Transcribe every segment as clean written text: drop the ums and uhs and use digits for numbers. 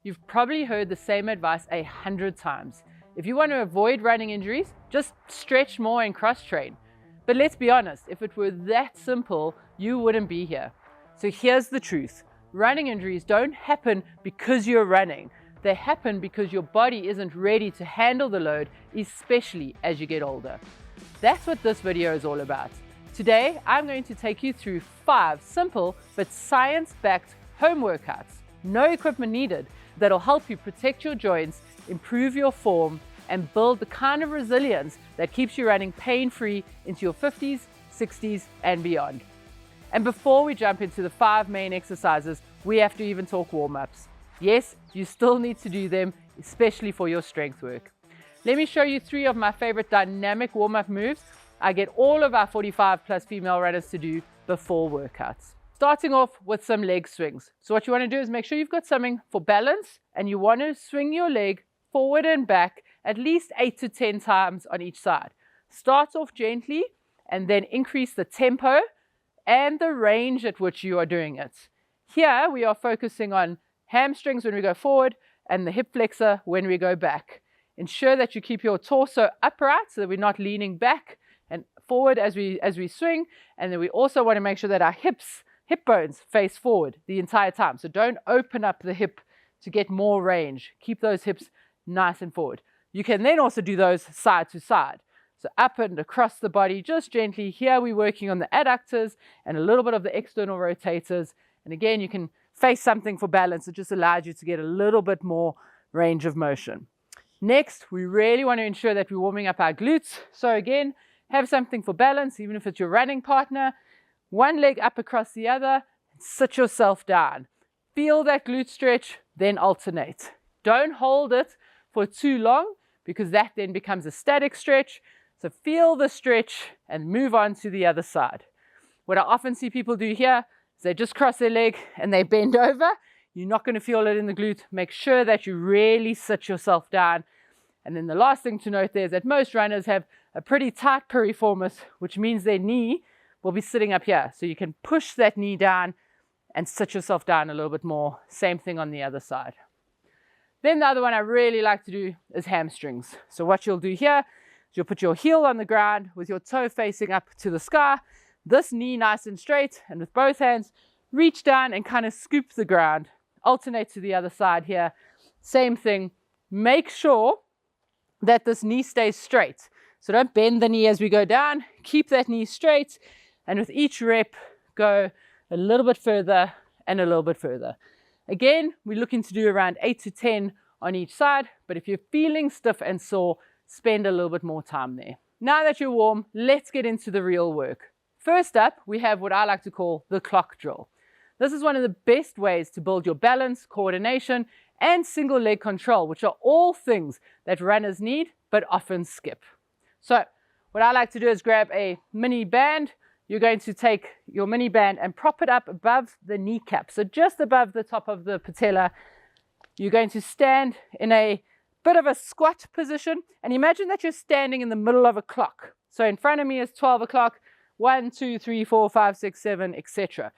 You've probably heard the same advice 100 times. If you want to avoid running injuries, just stretch more and cross-train. But let's be honest, if it were that simple, you wouldn't be here. So here's the truth. Running injuries don't happen because you're running. They happen because your body isn't ready to handle the load, especially as you get older. That's what this video is all about. Today, I'm going to take you through 5 simple but science-backed home workouts, no equipment needed, that'll help you protect your joints, improve your form, and build the kind of resilience that keeps you running pain-free into your 50s, 60s, and beyond. And before we jump into the 5 main exercises, we have to even talk warm-ups. Yes, you still need to do them, especially for your strength work. Let me show you 3 of my favorite dynamic warm-up moves I get all of our 45 plus female runners to do before workouts. Starting off with some leg swings. So what you want to do is make sure you've got something for balance, and you want to swing your leg forward and back at least 8 to 10 times on each side. Start off gently and then increase the tempo and the range at which you are doing it. Here we are focusing on hamstrings when we go forward and the hip flexor when we go back. Ensure that you keep your torso upright so that we're not leaning back and forward as we swing, and then we also want to make sure that our hip bones face forward the entire time. So don't open up the hip to get more range. Keep those hips nice and forward. You can then also do those side to side. So up and across the body, just gently. Here we're working on the adductors and a little bit of the external rotators. And again, you can face something for balance. It just allows you to get a little bit more range of motion. Next, we really want to ensure that we're warming up our glutes. So again, have something for balance, even if it's your running partner. One leg up across the other, and sit yourself down. Feel that glute stretch, then alternate. Don't hold it for too long, because that then becomes a static stretch. So feel the stretch and move on to the other side. What I often see people do here is they just cross their leg and they bend over. You're not going to feel it in the glute. Make sure that you really sit yourself down. And then the last thing to note there is that most runners have a pretty tight piriformis, which means their knee will be sitting up here. So you can push that knee down and sit yourself down a little bit more. Same thing on the other side. Then the other one I really like to do is hamstrings. So what you'll do here is you'll put your heel on the ground with your toe facing up to the sky, this knee nice and straight, and with both hands, reach down and kind of scoop the ground. Alternate to the other side here. Same thing. Make sure that this knee stays straight. So don't bend the knee as we go down. Keep that knee straight. And with each rep, go a little bit further and a little bit further. Again, we're looking to do around 8 to 10 on each side. But if you're feeling stiff and sore, spend a little bit more time there. Now that you're warm, let's get into the real work. First up, we have what I like to call the clock drill. This is one of the best ways to build your balance, coordination, and single leg control, which are all things that runners need but often skip. So what I like to do is grab a mini band. You're going to take your mini band and prop it up above the kneecap. So just above the top of the patella, you're going to stand in a bit of a squat position. And imagine that you're standing in the middle of a clock. So in front of me is 12 o'clock, 1, 2, 3, 4, 5, 6, 7, etc.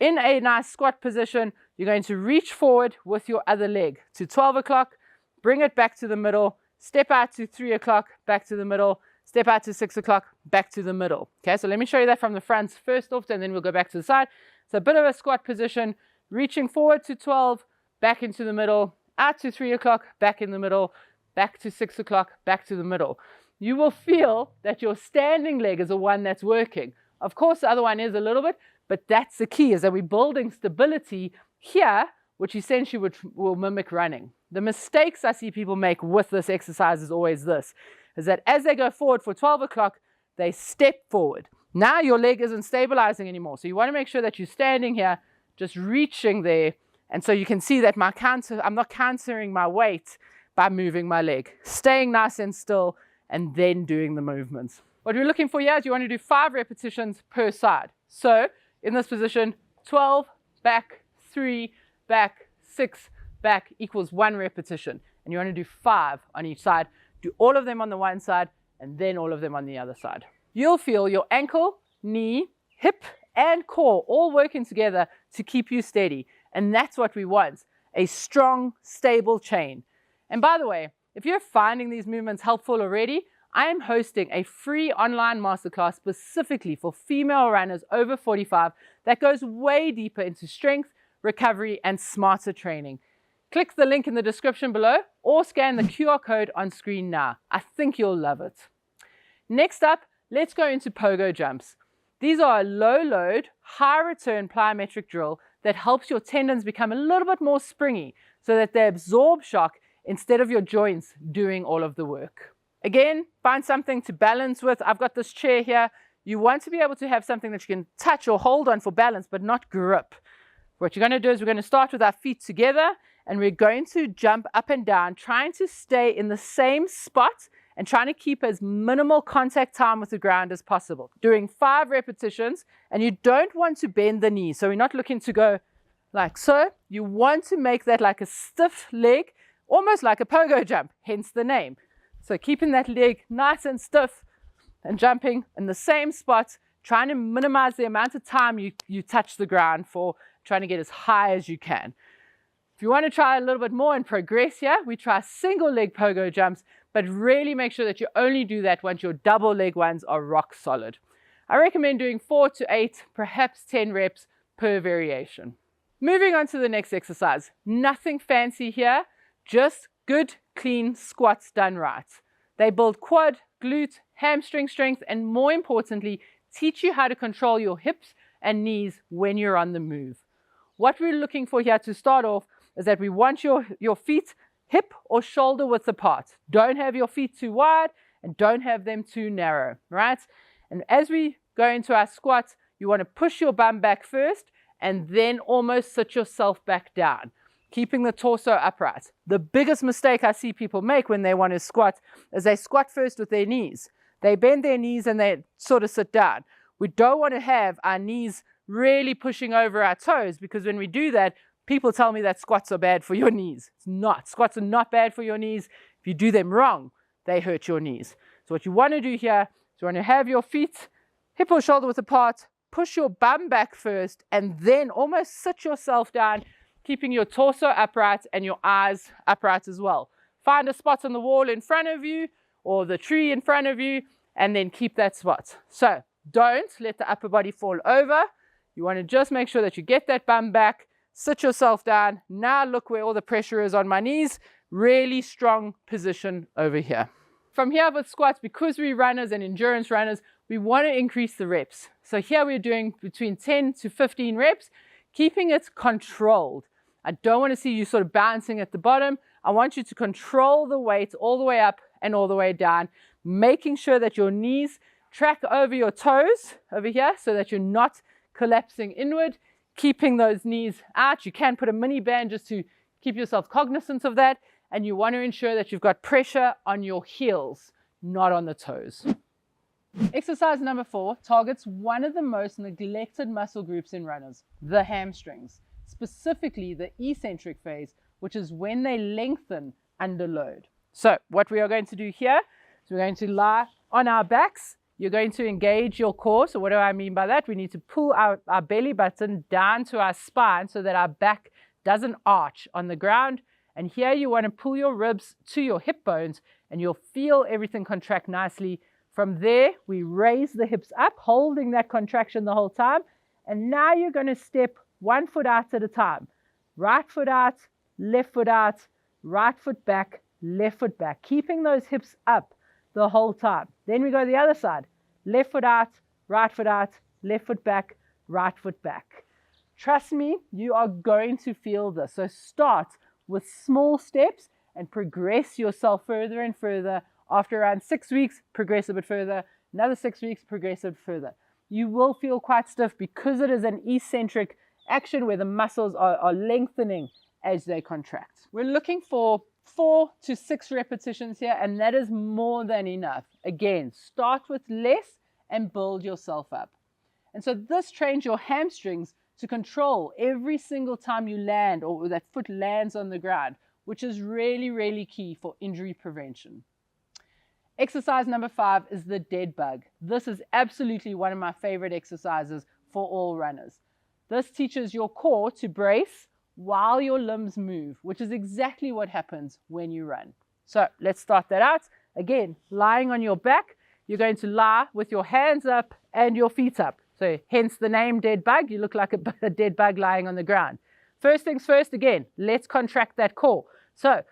In a nice squat position, you're going to reach forward with your other leg to 12 o'clock, bring it back to the middle, step out to 3 o'clock, back to the middle, step out to 6 o'clock, back to the middle. Okay, so let me show you that from the front first off, and then we'll go back to the side. So a bit of a squat position, reaching forward to 12, back into the middle, out to 3 o'clock, back in the middle, back to 6 o'clock, back to the middle. You will feel that your standing leg is the one that's working. Of course, the other one is a little bit, but that's the key, is that we're building stability here, which essentially will mimic running. The mistakes I see people make with this exercise is always this, is that as they go forward for 12 o'clock, they step forward. Now your leg isn't stabilizing anymore. So you want to make sure that you're standing here, just reaching there. And so you can see that I'm not countering my weight by moving my leg, staying nice and still, and then doing the movements. What we're looking for here is you want to do 5 repetitions per side. So in this position, 12, back, 3, back, 6, back equals 1 repetition. And you want to do 5 on each side. Do all of them on the one side and then all of them on the other side. You'll feel your ankle, knee, hip, and core all working together to keep you steady. And that's what we want. a strong, stable chain. And by the way, if you're finding these movements helpful already, I am hosting a free online masterclass specifically for female runners over 45 that goes way deeper into strength, recovery, and smarter training. Click the link in the description below or scan the QR code on screen now. I think you'll love it. Next up, let's go into pogo jumps. These are a low load, high return plyometric drill that helps your tendons become a little bit more springy so that they absorb shock instead of your joints doing all of the work. Again, find something to balance with. I've got this chair here. You want to be able to have something that you can touch or hold on for balance, but not grip. What you're going to do is we're going to start with our feet together, and we're going to jump up and down, trying to stay in the same spot and trying to keep as minimal contact time with the ground as possible. Doing 5 repetitions, and you don't want to bend the knees. So we're not looking to go like so. You want to make that like a stiff leg, almost like a pogo jump, hence the name. So keeping that leg nice and stiff and jumping in the same spot, trying to minimize the amount of time you touch the ground for, trying to get as high as you can. If you want to try a little bit more and progress here, we try single leg pogo jumps, but really make sure that you only do that once your double leg ones are rock solid. I recommend doing 4 to 8, perhaps 10 reps per variation. Moving on to the next exercise. Nothing fancy here, just good, clean squats done right. They build quad, glute, hamstring strength, and more importantly, teach you how to control your hips and knees when you're on the move. What we're looking for here to start off is that we want your feet hip or shoulder width apart. Don't have your feet too wide and don't have them too narrow, right? And as we go into our squats, you want to push your bum back first and then almost sit yourself back down, keeping the torso upright. The biggest mistake I see people make when they want to squat is they squat first with their knees. They bend their knees and they sort of sit down. We don't want to have our knees really pushing over our toes, because when we do that, people tell me that squats are bad for your knees. It's not. Squats are not bad for your knees. If you do them wrong, they hurt your knees. So what you want to do here is you want to have your feet hip or shoulder width apart, push your bum back first, and then almost sit yourself down, keeping your torso upright and your eyes upright as well. Find a spot on the wall in front of you or the tree in front of you, and then keep that spot. So don't let the upper body fall over. You want to just make sure that you get that bum back, sit yourself down. Now look where all the pressure is on my knees. Really strong position over here. From here with squats, because we're runners and endurance runners, we want to increase the reps. So here we're doing between 10 to 15 reps, keeping it controlled. I don't want to see you sort of bouncing at the bottom. I want you to control the weight all the way up and all the way down, making sure that your knees track over your toes over here so that you're not collapsing inward, keeping those knees out. You can put a mini band just to keep yourself cognizant of that, and you want to ensure that you've got pressure on your heels, not on the toes. Exercise number 4 targets one of the most neglected muscle groups in runners, the hamstrings, specifically the eccentric phase, which is when they lengthen under load. So what we are going to do here is we're going to lie on our backs. You're going to engage your core. So what do I mean by that? We need to pull our belly button down to our spine so that our back doesn't arch on the ground. And here you want to pull your ribs to your hip bones, and you'll feel everything contract nicely. From there, we raise the hips up, holding that contraction the whole time. And now you're going to step 1 foot out at a time. Right foot out, left foot out, right foot back, left foot back, keeping those hips up the whole time. Then we go the other side. Left foot out, left foot back, right foot back. Trust me, you are going to feel this. So start with small steps and progress yourself further and further. After around 6 weeks, progress a bit further. Another 6 weeks, progress a bit further. You will feel quite stiff because it is an eccentric action where the muscles are lengthening as they contract. We're looking for 4 to 6 repetitions here, and that is more than enough. Again, start with less and build yourself up. And so this trains your hamstrings to control every single time you land or that foot lands on the ground, which is really, really key for injury prevention. Exercise number 5 is the dead bug. This is absolutely one of my favorite exercises for all runners. This teaches your core to brace while your limbs move, which is exactly what happens when you run. So let's start that out. Again, lying on your back, you're going to lie with your hands up and your feet up. So hence the name dead bug. You look like a dead bug lying on the ground. First things first, again, let's contract that core. So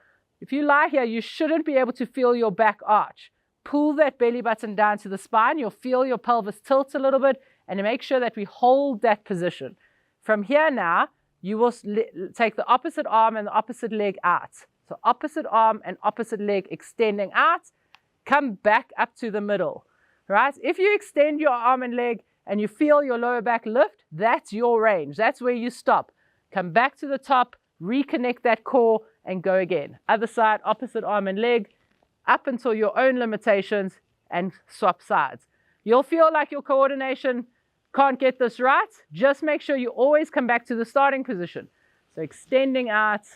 if you lie here, you shouldn't be able to feel your back arch. Pull that belly button down to the spine. You'll feel your pelvis tilt a little bit, and make sure that we hold that position. From here now, you will take the opposite arm and the opposite leg out. So opposite arm and opposite leg extending out. Come back up to the middle, right? If you extend your arm and leg and you feel your lower back lift, that's your range. That's where you stop. Come back to the top, reconnect that core, and go again. Other side, opposite arm and leg, up until your own limitations, and swap sides. You'll feel like your coordination can't get this right. Just make sure you always come back to the starting position. So extending out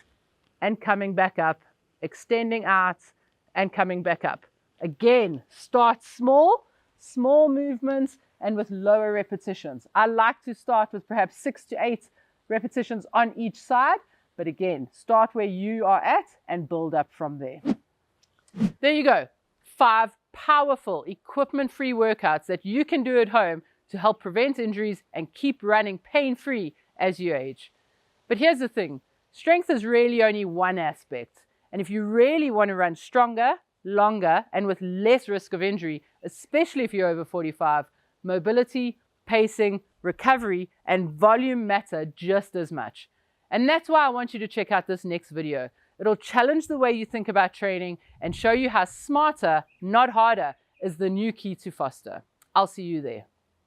and coming back up, extending out and coming back up. Again, start small movements and with lower repetitions. I like to start with perhaps 6 to 8 repetitions on each side, but again, start where you are at and build up from there. There you go. 5 powerful equipment-free workouts that you can do at home to help prevent injuries and keep running pain-free as you age. But here's the thing, strength is really only one aspect. And if you really want to run stronger, longer, and with less risk of injury, especially if you're over 45, mobility, pacing, recovery, and volume matter just as much. And that's why I want you to check out this next video. It'll challenge the way you think about training and show you how smarter, not harder, is the new key to faster. I'll see you there.